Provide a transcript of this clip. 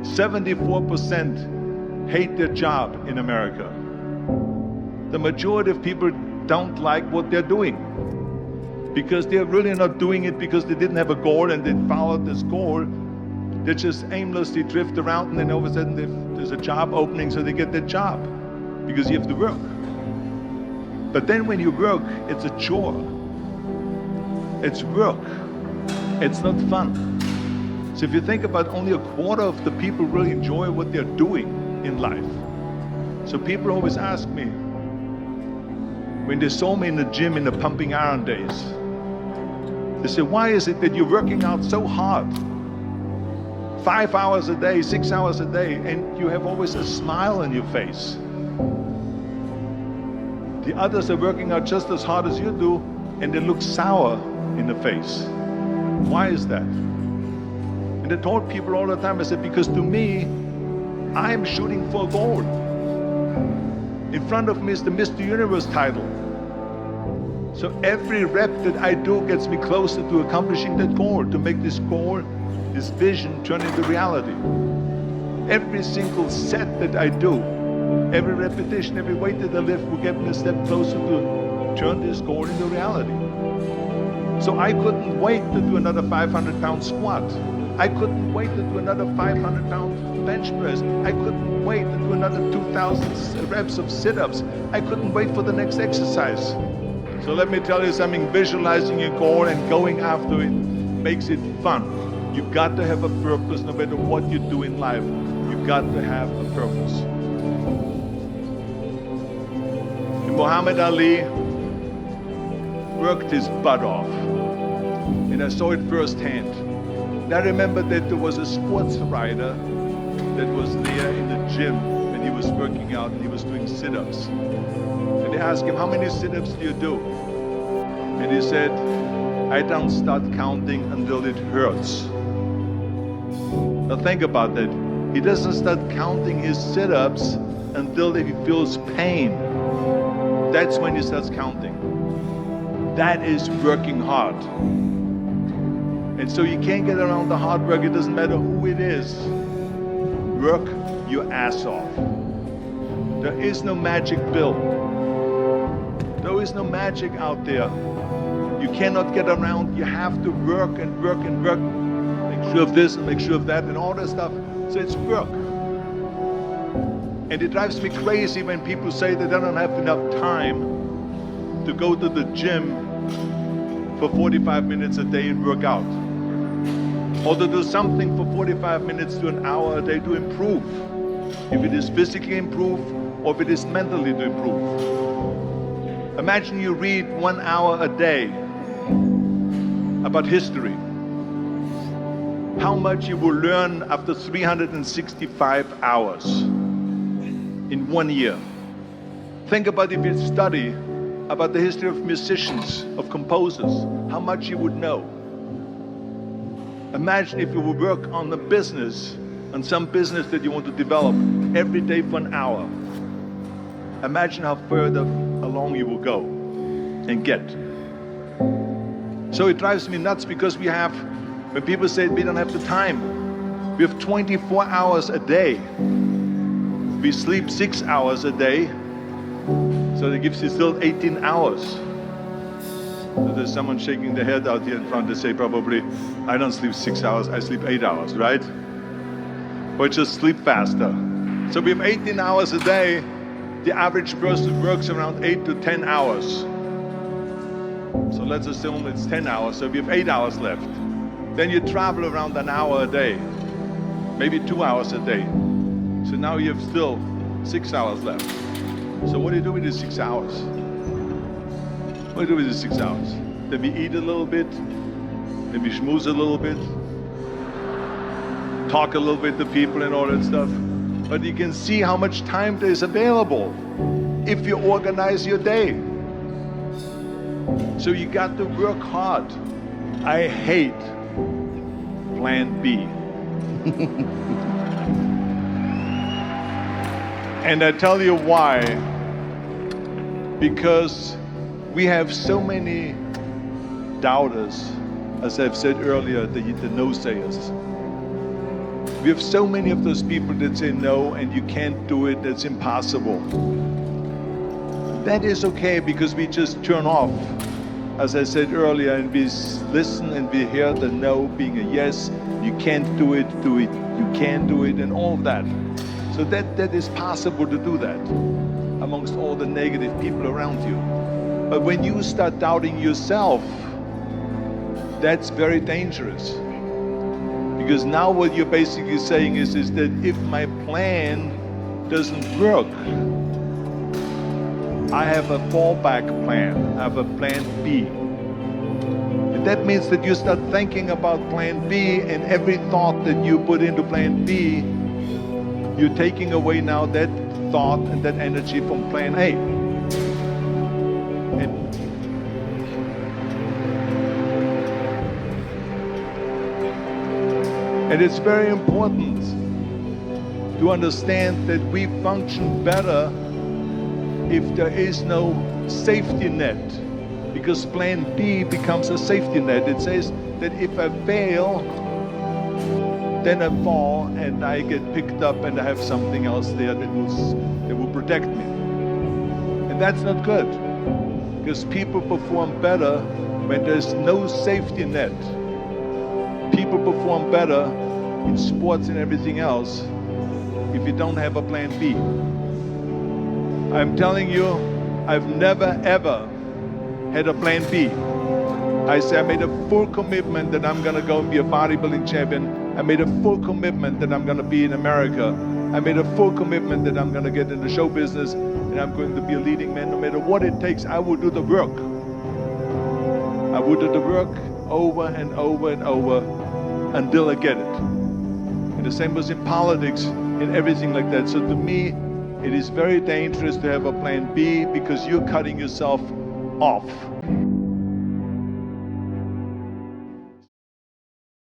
74% hate their job in America. The majority of people don't like what they're doing because they're really not doing it because they didn't have a goal and they followed this goal. They just aimlessly drift around, and then all of a sudden there's a job opening, so they get their job because you have to work. But then when you work, it's a chore. It's work. It's not fun. So if you think about, only a quarter of the people really enjoy what they're doing in life. So people always ask me, when they saw me in the gym in the pumping iron days, they say, why is it that you're working out so hard? 5 hours a day, 6 hours a day, and you have always a smile on your face. The others are working out just as hard as you do, and they look sour in the face. Why is that? And I told people all the time, I said, because to me, I'm shooting for a goal. In front of me is the Mr. Universe title. So every rep that I do gets me closer to accomplishing that goal, to make this goal, this vision, turn into reality. Every single set that I do, every repetition, every weight that I lift will get me a step closer to turn this goal into reality. So I couldn't wait to do another 500-pound squat. I couldn't wait to do another 500-pound bench press. I couldn't wait to do another 2,000 reps of sit-ups. I couldn't wait for the next exercise. So let me tell you something, visualizing your goal and going after it makes it fun. You've got to have a purpose no matter what you do in life. You've got to have a purpose. And Muhammad Ali worked his butt off. And I saw it firsthand. And I remember that there was a sports writer that was there in the gym when he was working out and he was doing sit-ups. And they asked him, how many sit-ups do you do? And he said, I don't start counting until it hurts. Now think about that. He doesn't start counting his sit-ups until he feels pain. That's when he starts counting. That is working hard. And so you can't get around the hard work. It doesn't matter who it is. Work your ass off. There is no magic pill. There is no magic out there. You cannot get around. You have to work and work and work. Make sure of this and make sure of that and all that stuff. So it's work. And it drives me crazy when people say that they don't have enough time to go to the gym for 45 minutes a day and work out. Or to do something for 45 minutes to an hour a day to improve. If it is physically improve or if it is mentally to improve. Imagine you read 1 hour a day about history. How much you will learn after 365 hours in 1 year. Think about if you study about the history of musicians, of composers, how much you would know. Imagine if you would work on the business, on some business that you want to develop every day for an hour. Imagine how further along you will go and get. So it drives me nuts because we have, when people say we don't have the time, we have 24 hours a day. We sleep 6 hours a day, so that gives you still 18 hours. So there's someone shaking their head out here in front to say probably, I don't sleep 6 hours, I sleep 8 hours, right? Or just sleep faster. So we have 18 hours a day. The average person works around 8 to 10 hours. So let's assume it's 10 hours, so we have 8 hours left. Then you travel around an hour a day, maybe 2 hours a day. So now you have still 6 hours left. So what do you do with these 6 hours? What do you do with these 6 hours? Then we eat a little bit, then we schmooze a little bit, talk a little bit to people and all that stuff. But you can see how much time there is available if you organize your day. So you got to work hard. I hate plan B. And I tell you why. Because we have so many doubters, as I've said earlier, the no-sayers. We have so many of those people that say no and you can't do it, it's impossible. That is okay because we just turn off, as I said earlier, and we listen and we hear the no being a yes. You can't do it, you can do it, and all of that. So that is possible to do that amongst all the negative people around you. But when you start doubting yourself, that's very dangerous. Because now what you're basically saying is that if my plan doesn't work, I have a fallback plan, I have a plan B. And that means that you start thinking about plan B, and every thought that you put into plan B, you're taking away now that thought and that energy from plan A. And it's very important to understand that we function better if there is no safety net, because plan B becomes a safety net. It says that if I fail, then I fall and I get picked up and I have something else there that will protect me. And that's not good, because people perform better when there's no safety net. People perform better in sports and everything else if you don't have a plan B. I'm telling you, I've never ever had a plan B. I say I made a full commitment that I'm gonna go and be a bodybuilding champion. I made a full commitment that I'm gonna be in America. I made a full commitment that I'm gonna get in the show business and I'm going to be a leading man. No matter what it takes, I will do the work. I will do the work over and over and over until I get it. And the same was in politics and everything like that. So to me, it is very dangerous to have a plan B because you're cutting yourself off.